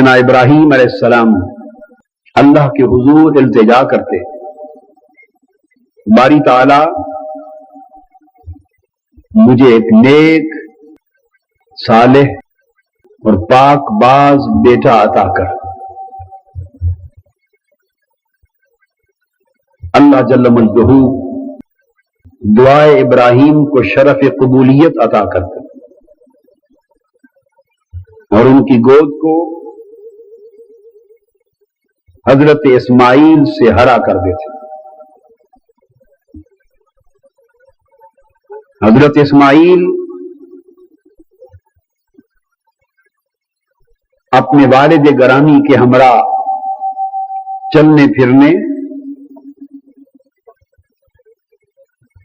سیدنا ابراہیم علیہ السلام اللہ کے حضور التجا کرتے، باری تعالی مجھے ایک نیک صالح اور پاک باز بیٹا عطا کر۔ اللہ جل مجدہ دعائے ابراہیم کو شرف قبولیت عطا کرتے اور ان کی گود کو حضرت اسماعیل سے ہرا کر دیتے۔ حضرت اسماعیل اپنے والد گرامی کے ہمراہ چلنے پھرنے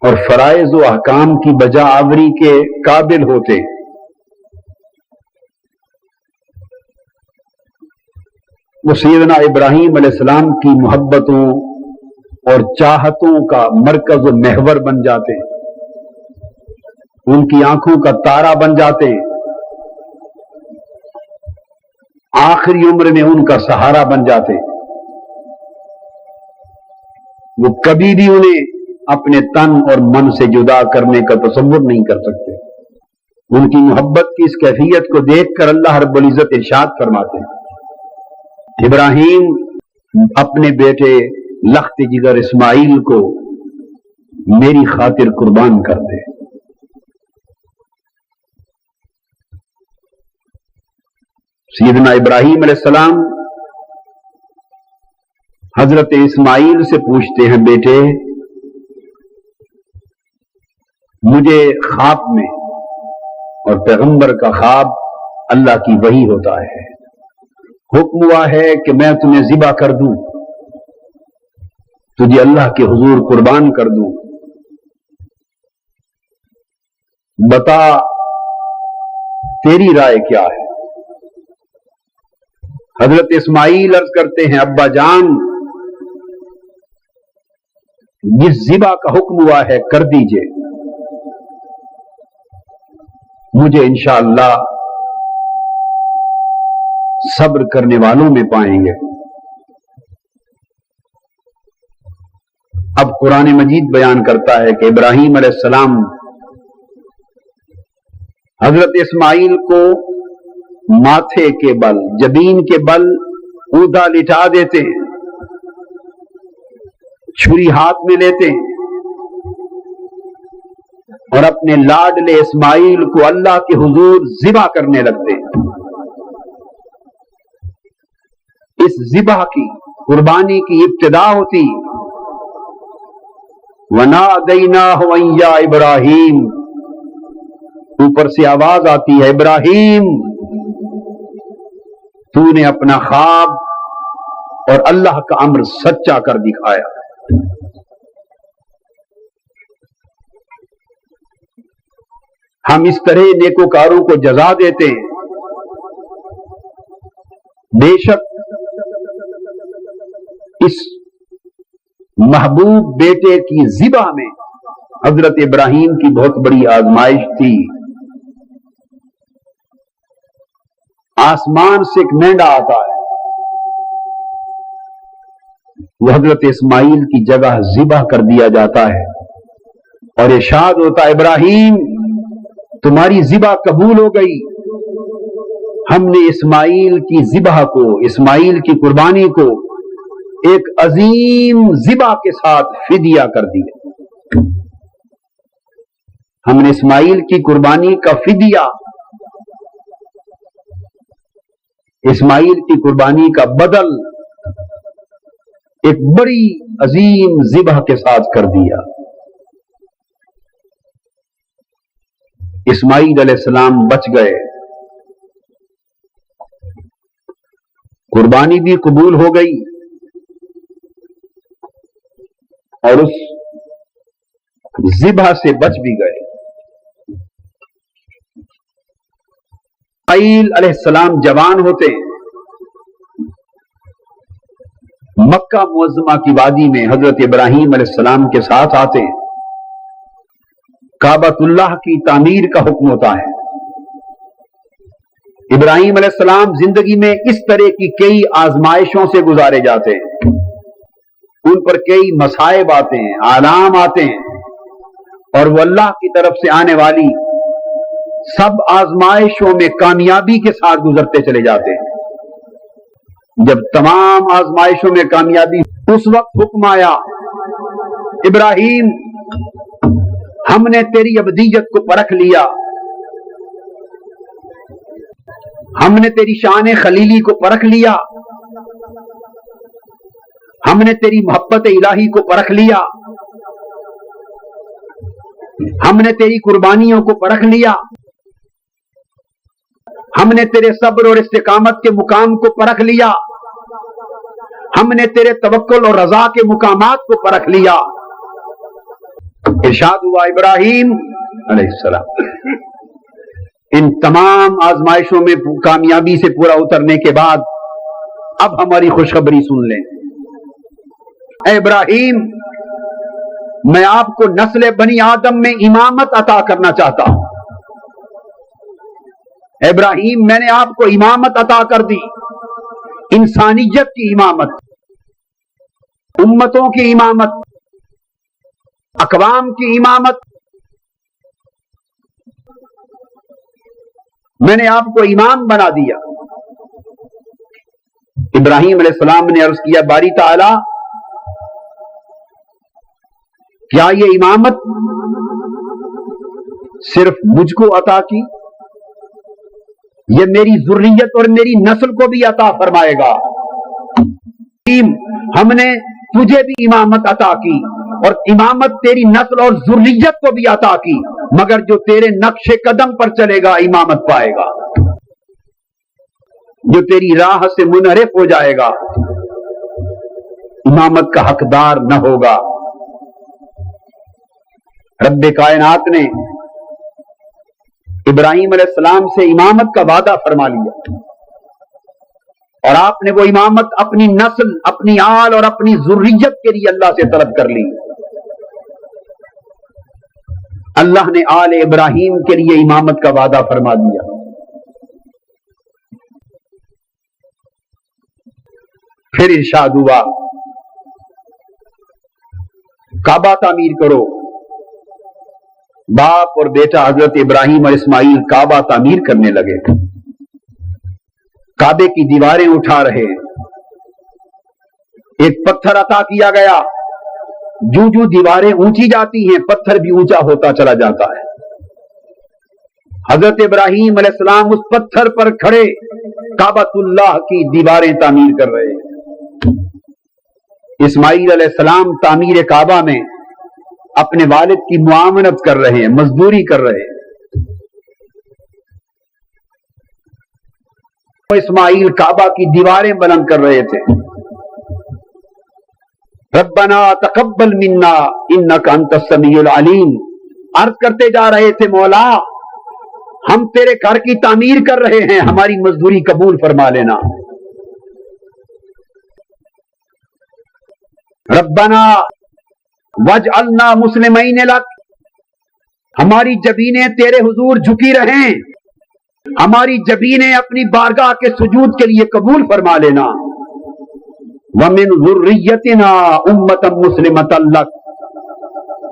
اور فرائض و احکام کی بجا آوری کے قابل ہوتے، وہ سیدنا ابراہیم علیہ السلام کی محبتوں اور چاہتوں کا مرکز و محور بن جاتے، ان کی آنکھوں کا تارا بن جاتے، آخری عمر میں ان کا سہارا بن جاتے۔ وہ کبھی بھی انہیں اپنے تن اور من سے جدا کرنے کا تصور نہیں کر سکتے۔ ان کی محبت کی اس کیفیت کو دیکھ کر اللہ رب العزت ارشاد فرماتے ہیں، ابراہیم اپنے بیٹے لخت جگر اسماعیل کو میری خاطر قربان کر دے۔ سیدنا ابراہیم علیہ السلام حضرت اسماعیل سے پوچھتے ہیں، بیٹے مجھے خواب میں، اور پیغمبر کا خواب اللہ کی وحی ہوتا ہے، حکم ہوا ہے کہ میں تمہیں ذبح کر دوں، تجھے اللہ کے حضور قربان کر دوں، بتا تیری رائے کیا ہے؟ حضرت اسماعیل عرض کرتے ہیں، ابا جان جس ذبح کا حکم ہوا ہے کر دیجئے، مجھے انشاءاللہ صبر کرنے والوں میں پائیں گے۔ اب قرآن مجید بیان کرتا ہے کہ ابراہیم علیہ السلام حضرت اسماعیل کو ماتھے کے بل، جبین کے بل اوندا لٹا دیتے، چھری ہاتھ میں لیتے اور اپنے لاڈلے اسماعیل کو اللہ کے حضور ذبح کرنے لگتے۔ اس ذبح کی قربانی کی ابتدا ہوتی، وَنَادَيْنَاهُ أَن يَا ابراہیم، اوپر سے آواز آتی ہے، ابراہیم تو نے اپنا خواب اور اللہ کا امر سچا کر دکھایا۔ ہم اس طرح نیکوکاروں کو جزا دیتے ہیں۔ بے شک اس محبوب بیٹے کی ذبح میں حضرت ابراہیم کی بہت بڑی آزمائش تھی۔ آسمان سے ایک مینڈا آتا ہے، وہ حضرت اسماعیل کی جگہ ذبح کر دیا جاتا ہے اور ارشاد ہوتا ہے، ابراہیم تمہاری ذبح قبول ہو گئی، ہم نے اسماعیل کی ذبح کو، اسماعیل کی قربانی کو ایک عظیم ذبح کے ساتھ فدیہ کر دیا۔ ہم نے اسماعیل کی قربانی کا فدیہ، اسماعیل کی قربانی کا بدل ایک بڑی عظیم ذبح کے ساتھ کر دیا۔ اسماعیل علیہ السلام بچ گئے، قربانی بھی قبول ہو گئی اور اس ذبح سے بچ بھی گئے۔ اسماعیل علیہ السلام جوان ہوتے ہیں، مکہ معظمہ کی وادی میں حضرت ابراہیم علیہ السلام کے ساتھ آتے ہیں، کعبۃ اللہ کی تعمیر کا حکم ہوتا ہے، ابراہیم علیہ السلام زندگی میں اس طرح کی کئی آزمائشوں سے گزارے جاتے ہیں، ان پر کئی مصائب آتے ہیں، آلام آتے ہیں، اور وہ اللہ کی طرف سے آنے والی سب آزمائشوں میں کامیابی کے ساتھ گزرتے چلے جاتے ہیں۔ جب تمام آزمائشوں میں کامیابی، اس وقت حکم آیا، ابراہیم ہم نے تیری ابدیت کو پرکھ لیا، ہم نے تیری شان خلیلی کو پرکھ لیا، ہم نے تیری محبت الہی کو پرکھ لیا، ہم نے تیری قربانیوں کو پرکھ لیا، ہم نے تیرے صبر اور استقامت کے مقام کو پرکھ لیا، ہم نے تیرے توکل اور رضا کے مقامات کو پرکھ لیا۔ ارشاد ہوا ابراہیم علیہ السلام ان تمام آزمائشوں میں کامیابی سے پورا اترنے کے بعد اب ہماری خوشخبری سن لیں۔ اے ابراہیم، میں آپ کو نسل بنی آدم میں امامت عطا کرنا چاہتا ہوں۔ اے ابراہیم، میں نے آپ کو امامت عطا کر دی، انسانیت کی امامت، امتوں کی امامت، اقوام کی امامت۔ میں نے آپ کو امام بنا دیا۔ ابراہیم علیہ السلام نے عرض کیا، باری تعالی، کیا یہ امامت صرف مجھ کو عطا کی؟ یہ میری ذریت اور میری نسل کو بھی عطا فرمائے گا۔ ہم نے تجھے بھی امامت عطا کی، اور امامت تیری نسل اور ذریت کو بھی عطا کی، مگر جو تیرے نقش قدم پر چلے گا امامت پائے گا، جو تیری راہ سے منحرف ہو جائے گا امامت کا حقدار نہ ہوگا۔ رب کائنات نے ابراہیم علیہ السلام سے امامت کا وعدہ فرما لیا، اور آپ نے وہ امامت اپنی نسل، اپنی آل اور اپنی ذریت کے لیے اللہ سے طلب کر لی۔ اللہ نے آل ابراہیم کے لیے امامت کا وعدہ فرما دیا۔ پھر ارشاد ہوا، کعبہ تعمیر کرو۔ باپ اور بیٹا حضرت ابراہیم اور اسماعیل کعبہ تعمیر کرنے لگے، کعبے کی دیواریں اٹھا رہے۔ ایک پتھر عطا کیا گیا، جو جو دیواریں اونچی جاتی ہیں پتھر بھی اونچا ہوتا چلا جاتا ہے۔ حضرت ابراہیم علیہ السلام اس پتھر پر کھڑے کعبۃ اللہ کی دیواریں تعمیر کر رہے ہیں۔ اسماعیل علیہ السلام تعمیر کعبہ میں اپنے والد کی معاونت کر رہے ہیں، مزدوری کر رہے ہیں۔ اسماعیل کعبہ کی دیواریں بلند کر رہے تھے۔ ربنا تقبل منا انک انت السمیع العلیم، عرض کرتے جا رہے تھے، مولا ہم تیرے گھر کی تعمیر کر رہے ہیں، ہماری مزدوری قبول فرما لینا۔ ربنا واجعلنا مسلمین لک، ہماری جبینیں تیرے حضور جھکی رہیں، ہماری جبینیں اپنی بارگاہ کے سجود کے لیے قبول فرما لینا۔ وَمِن ذُرِّيَّتِنَا أُمَّةً مُسْلِمَةً لَكَ،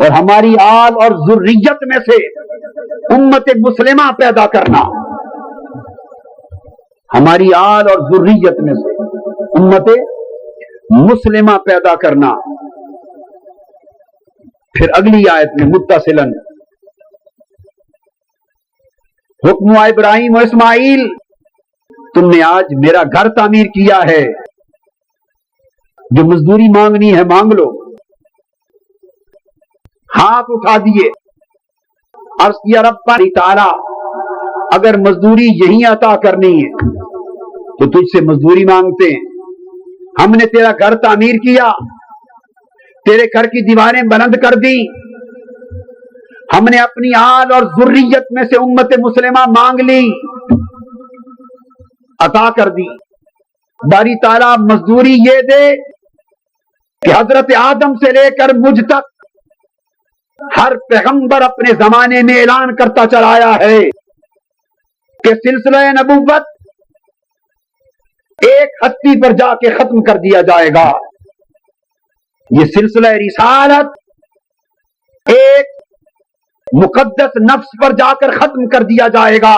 اور ہماری آل اور ذریت میں سے امت مسلمہ پیدا کرنا، ہماری آل اور ذریت میں سے امت مسلمہ پیدا کرنا۔ پھر اگلی آیت میں متصلاً حکم ابراہیم و اسماعیل، تم نے آج میرا گھر تعمیر کیا ہے، جو مزدوری مانگنی ہے مانگ لو۔ ہاتھ اٹھا دیے، عرض کیا رب تعالی، اگر مزدوری یہی عطا کرنی ہے تو تجھ سے مزدوری مانگتے ہیں۔ ہم نے تیرا گھر تعمیر کیا، تیرے گھر کی دیواریں بلند کر دی، ہم نے اپنی آل اور ذریت میں سے امت مسلمہ مانگ لی، عطا کر دی۔ باری تعالیٰ مزدوری یہ دے کہ حضرت آدم سے لے کر مجھ تک ہر پیغمبر اپنے زمانے میں اعلان کرتا چلا آیا ہے کہ سلسلہ نبوت ایک ہستی پر جا کے ختم کر دیا جائے گا. یہ سلسلہ رسالت ایک مقدس نفس پر جا کر ختم کر دیا جائے گا،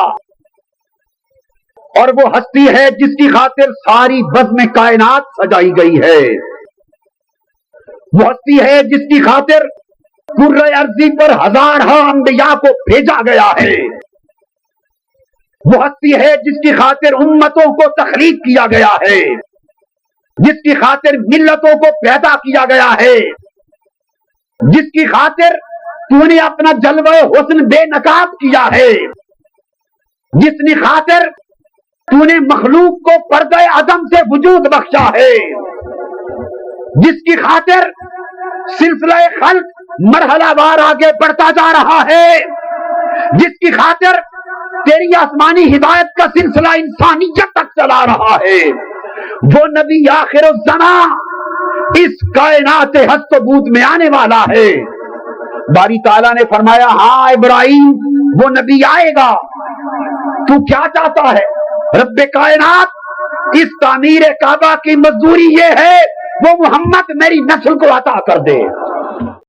اور وہ ہستی ہے جس کی خاطر ساری بزم کائنات سجائی گئی ہے. وہ ہستی ہے جس کی خاطر کرۂ ارضی پر ہزارہا انبیاء کو بھیجا گیا ہے. وہ ہستی ہے جس کی خاطر امتوں کو تخلیق کیا گیا ہے، جس کی خاطر ملتوں کو پیدا کیا گیا ہے، جس کی خاطر تو نے اپنا جلوہ حسن بے نقاب کیا ہے، جس کی خاطر تو نے مخلوق کو پردہ عدم سے وجود بخشا ہے، جس کی خاطر سلسلہ خلق مرحلہ وار آگے بڑھتا جا رہا ہے، جس کی خاطر تیری آسمانی ہدایت کا سلسلہ انسانیت تک چلا رہا ہے. وہ نبی آخر الزمان اس کائنات ہست و بود میں آنے والا ہے. باری تعالیٰ نے فرمایا ہاں ابراہیم وہ نبی آئے گا، تو کیا چاہتا ہے؟ رب کائنات اس تعمیر کعبہ کی مزدوری یہ ہے وہ محمد میری نسل کو عطا کر دے.